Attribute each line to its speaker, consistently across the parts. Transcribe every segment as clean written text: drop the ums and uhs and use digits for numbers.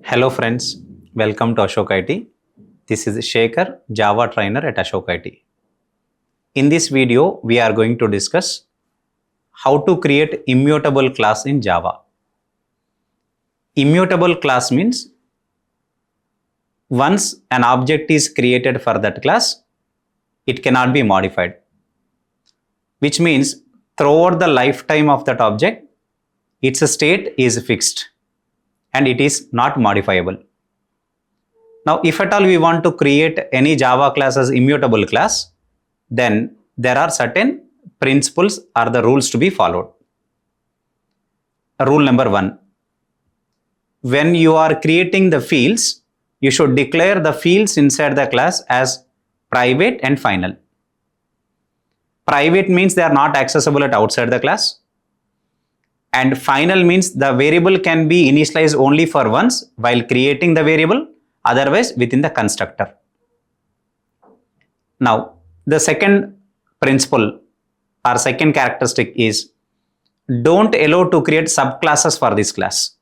Speaker 1: Hello friends, welcome to Ashok IT. This is Shekhar, Java trainer at Ashok IT. In this video, we are going to discuss how to create immutable class in Java. Immutable class means once an object is created for that class, it cannot be modified. Which means throughout the lifetime of that object, its state is fixed and it is not modifiable. Now, if at all we want to create any Java class as immutable class, then there are certain principles or the rules to be followed. Rule number 1. When you are creating the fields, you should declare the fields inside the class as private and final. Private means they are not accessible at outside the class. And final means the variable can be initialized only for once while creating the variable, otherwise within the constructor. Now, the second principle or second characteristic is don't allow to create subclasses for this class.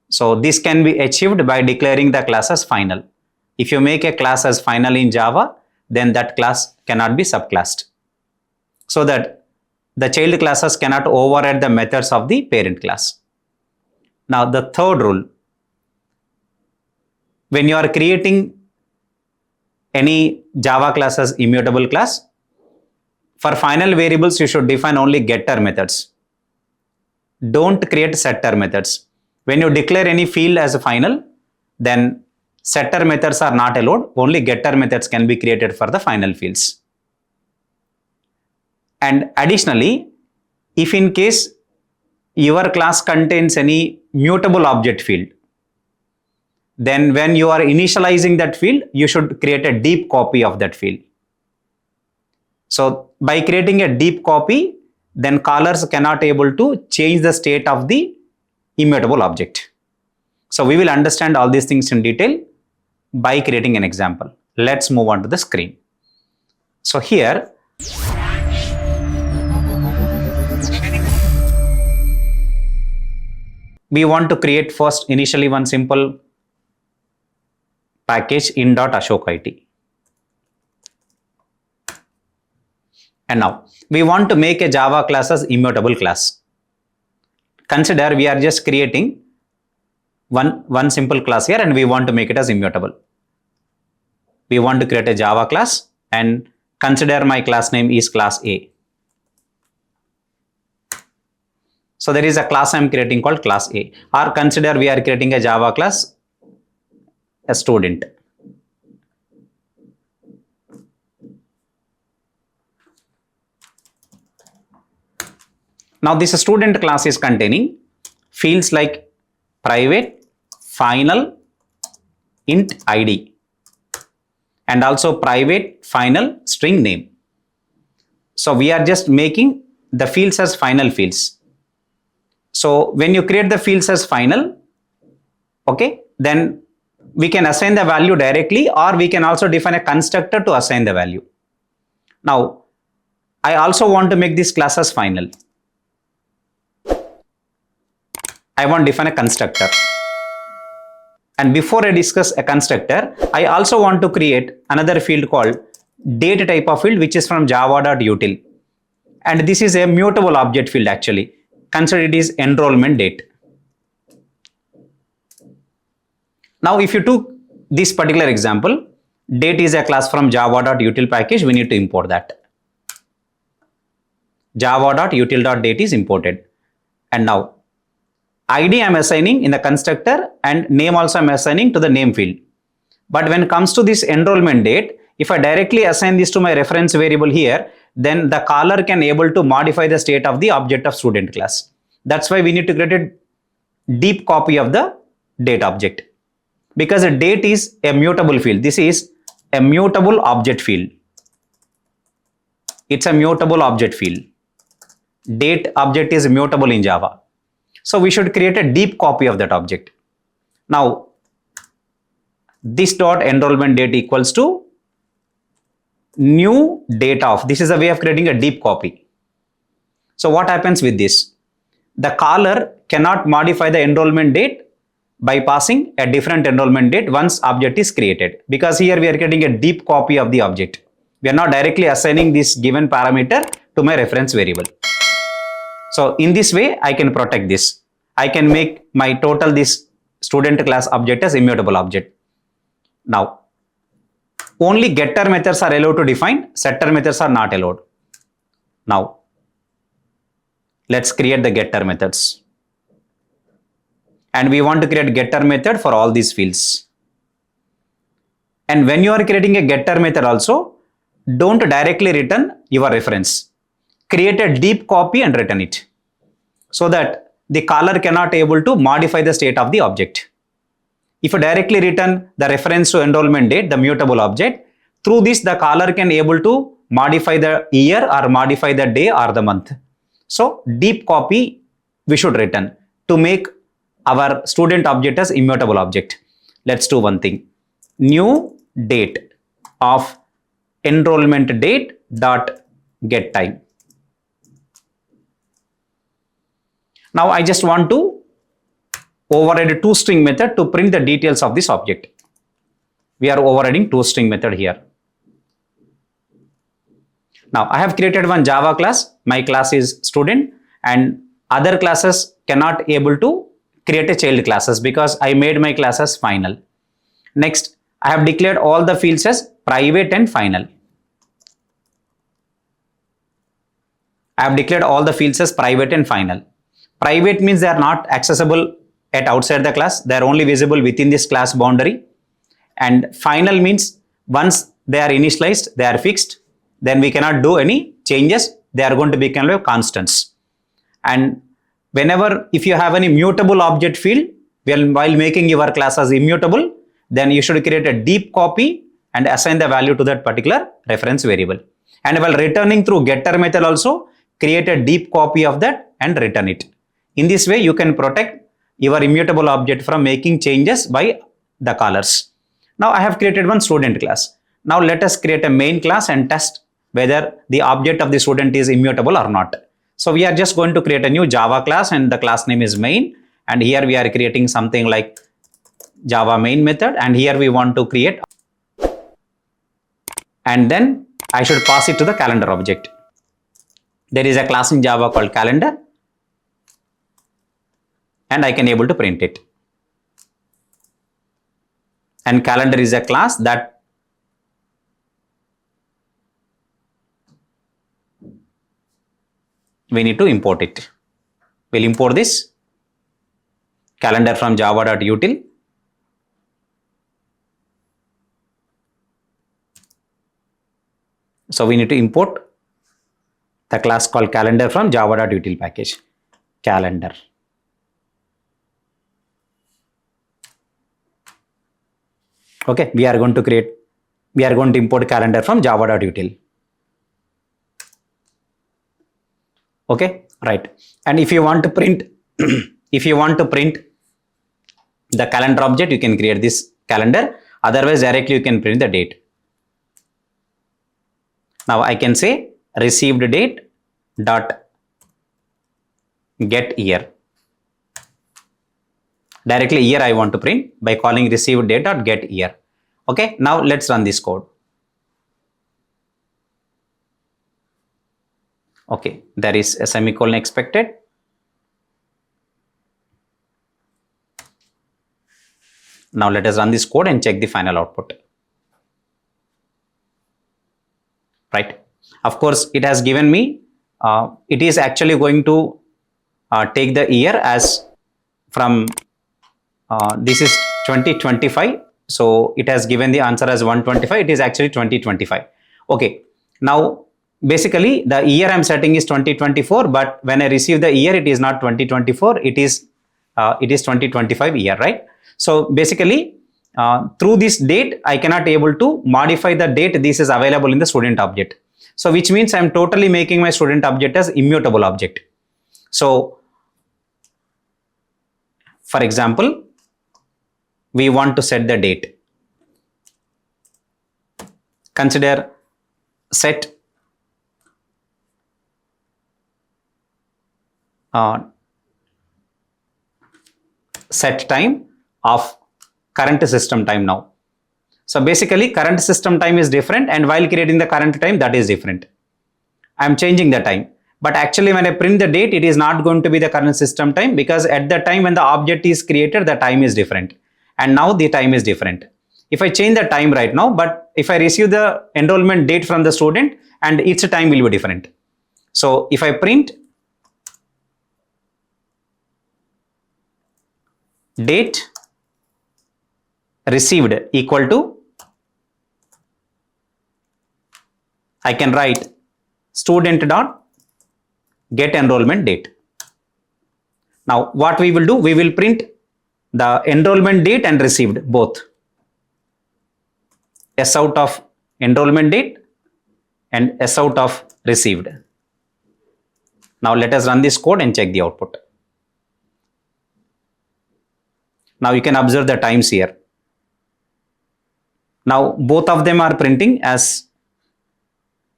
Speaker 1: So this can be achieved by declaring the class as final. If you make a class as final in Java, then that class cannot be subclassed, so that the child classes cannot override the methods of the parent class. Now, the third rule, when you are creating any Java class as immutable class, for final variables, you should define only getter methods. Don't create setter methods. When you declare any field as a final, then setter methods are not allowed. Only getter methods can be created for the final fields. And additionally, if in case your class contains any mutable object field, then when you are initializing that field, you should create a deep copy of that field. So by creating a deep copy, then callers cannot able to change the state of the immutable object. So we will understand all these things in detail by creating an example. Let's move on to the screen. So here, we want to create first initially one simple package in.ashok IT. And now we want to make a Java class as immutable class. Consider we are just creating one simple class here and we want to make it as immutable. We want to create a Java class and consider my class name is class A. So there is a class I am creating called class A, or consider we are creating a Java class, a student. Now this student class is containing fields like private, final, int ID, and also private, final, string name. So we are just making the fields as final fields. So when you create the fields as final, okay, then we can assign the value directly, or we can also define a constructor to assign the value. Now, I also want to make this class as final. I want to define a constructor. And before I discuss a constructor, I also want to create another field called date type of field, which is from java.util. And this is a mutable object field actually. Consider it is enrollment date. Now, if you took this particular example, date is a class from java.util package, we need to import that. Java.util.date is imported. And now, ID I am assigning in the constructor and name also I am assigning to the name field. But when it comes to this enrollment date, if I directly assign this to my reference variable here, then the caller can able to modify the state of the object of student class. That's why we need to create a deep copy of the date object, because the date is a mutable field. This is a mutable object field. It's a mutable object field. Date object is mutable in Java. So we should create a deep copy of that object. Now, this dot enrollment date equals to new date of. This is a way of creating a deep copy. So what happens with this? The caller cannot modify the enrollment date by passing a different enrollment date once object is created, because here we are getting a deep copy of the object. We are not directly assigning this given parameter to my reference variable. So in this way, I can protect this. I can make my total this student class object as immutable object. Now, only getter methods are allowed to define, setter methods are not allowed. Now, let's create the getter methods. And we want to create getter method for all these fields. And when you are creating a getter method also, don't directly return your reference. Create a deep copy and return it, so that the caller cannot able to modify the state of the object. If you directly return the reference to enrollment date, the mutable object, through this the caller can able to modify the year or modify the day or the month. So deep copy we should return to make our student object as immutable object. Let's do one thing. New date of enrollment date dot get time. Now I just want to override a toString method to print the details of this object. We are overriding toString method here. Now I have created one Java class. My class is student, and other classes cannot able to create a child classes because I made my class as final. Next, I have declared all the fields as private and final. I have declared all the fields as private and final. Private means they are not accessible at outside the class. They are only visible within this class boundary. And final means once they are initialized, they are fixed, then we cannot do any changes. They are going to be kind of constants. And whenever, if you have any mutable object field, while making your class as immutable, then you should create a deep copy and assign the value to that particular reference variable. And while returning through getter method also, create a deep copy of that and return it. In this way, you can protect your immutable object from making changes by the callers. Now I have created one student class. Now let us create a main class and test whether the object of the student is immutable or not. So we are just going to create a new Java class, and the class name is main. And here we are creating something like Java main method, and here we want to create, and then I should pass it to the calendar object. There is a class in Java called calendar, and I can able to print it. And calendar is a class that we need to import it. We'll import this calendar from java.util. So we need to import the class called calendar from java.util package. Calendar. Okay, we are going to import calendar from java.util. Okay, right. And if you want to print, if you want to print the calendar object, you can create this calendar. Otherwise, directly you can print the date. Now I can say received date dot get year. Directly year I want to print by calling received date dot get year. Okay, now let's run this code. Okay, there is a semicolon expected. Now let us run this code and check the final output. Right. Of course, it has given me, it is actually going to take the year as from, this is 2025. So it has given the answer as 125. It is actually 2025. Okay. Now, basically the year I'm setting is 2024, but when I receive the year, it is not 2024. It is 2025 year, right? So basically, through this date, I cannot able to modify the date. This is available in the student object. So which means I'm totally making my student object as immutable object. So for example, we want to set the date. Consider set set time of current system time now. So basically current system time is different, and while creating the current time, that is different. I am changing the time. But actually when I print the date, it is not going to be the current system time, because at the time when the object is created, the time is different. And now the time is different. If I change the time right now, but if I receive the enrollment date from the student, and its time will be different. So if I print date received equal to, I can write student dot get enrollment date. Now what we will do, we will print the enrollment date and received both. S out of enrollment date and S out of received. Now let us run this code and check the output. Now you can observe the times here. Now both of them are printing as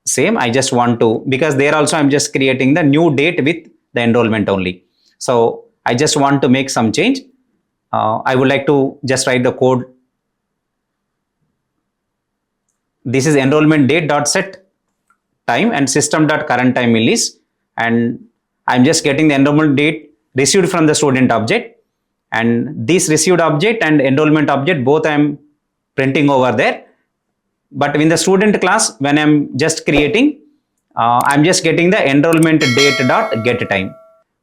Speaker 1: same. I just want to, because there also I'm just creating the new date with the enrollment only. So I just want to make some change. I would like to just write the code. This is enrollment date dot set time and system dot current time is, and I'm just getting the enrollment date received from the student object, and this received object and enrollment object both I'm printing over there. But in the student class, when I'm just creating, I'm just getting the enrollment date dot get time.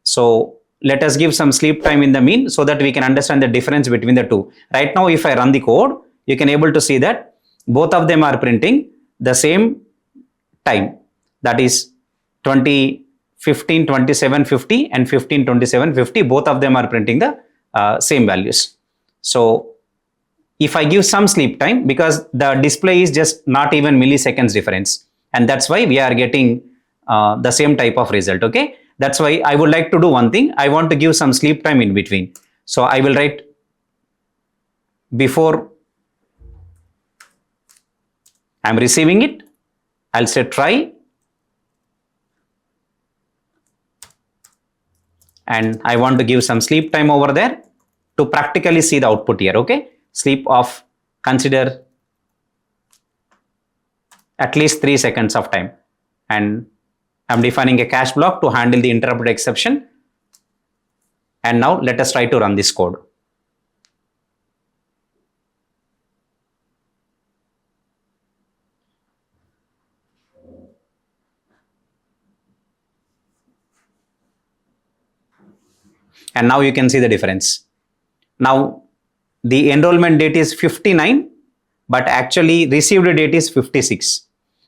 Speaker 1: So let us give some sleep time in the mean so that we can understand the difference between the two. Right now, if I run the code, you can able to see that both of them are printing the same time, that is 2015 2750 and 15 2750. Both of them are printing the same values. So if I give some sleep time, because the display is just not even milliseconds difference, and that's why we are getting the same type of result. Okay, that's why I would like to do one thing. I want to give some sleep time in between. So I will write before I'm receiving it, I'll say try, and I want to give some sleep time over there to practically see the output here. Okay, sleep of, consider at least 3 seconds of time, and I'm defining a cache block to handle the interrupted exception. And now let us try to run this code. And now you can see the difference. Now the enrollment date is 59, but actually received date is 56,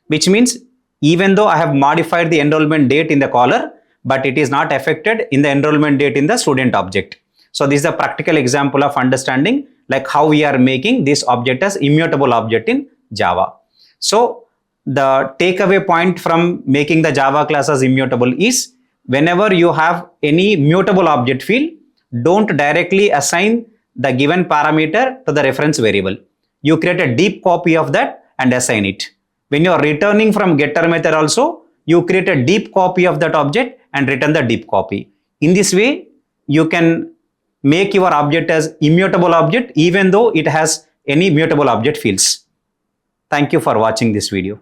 Speaker 1: which means even though I have modified the enrollment date in the caller, but it is not affected in the enrollment date in the student object. So this is a practical example of understanding like how we are making this object as immutable object in Java. So the takeaway point from making the Java class as immutable is, whenever you have any mutable object field, don't directly assign the given parameter to the reference variable. You create a deep copy of that and assign it. When you are returning from getter method also, you create a deep copy of that object and return the deep copy. In this way, you can make your object as immutable object even though it has any mutable object fields. Thank you for watching this video.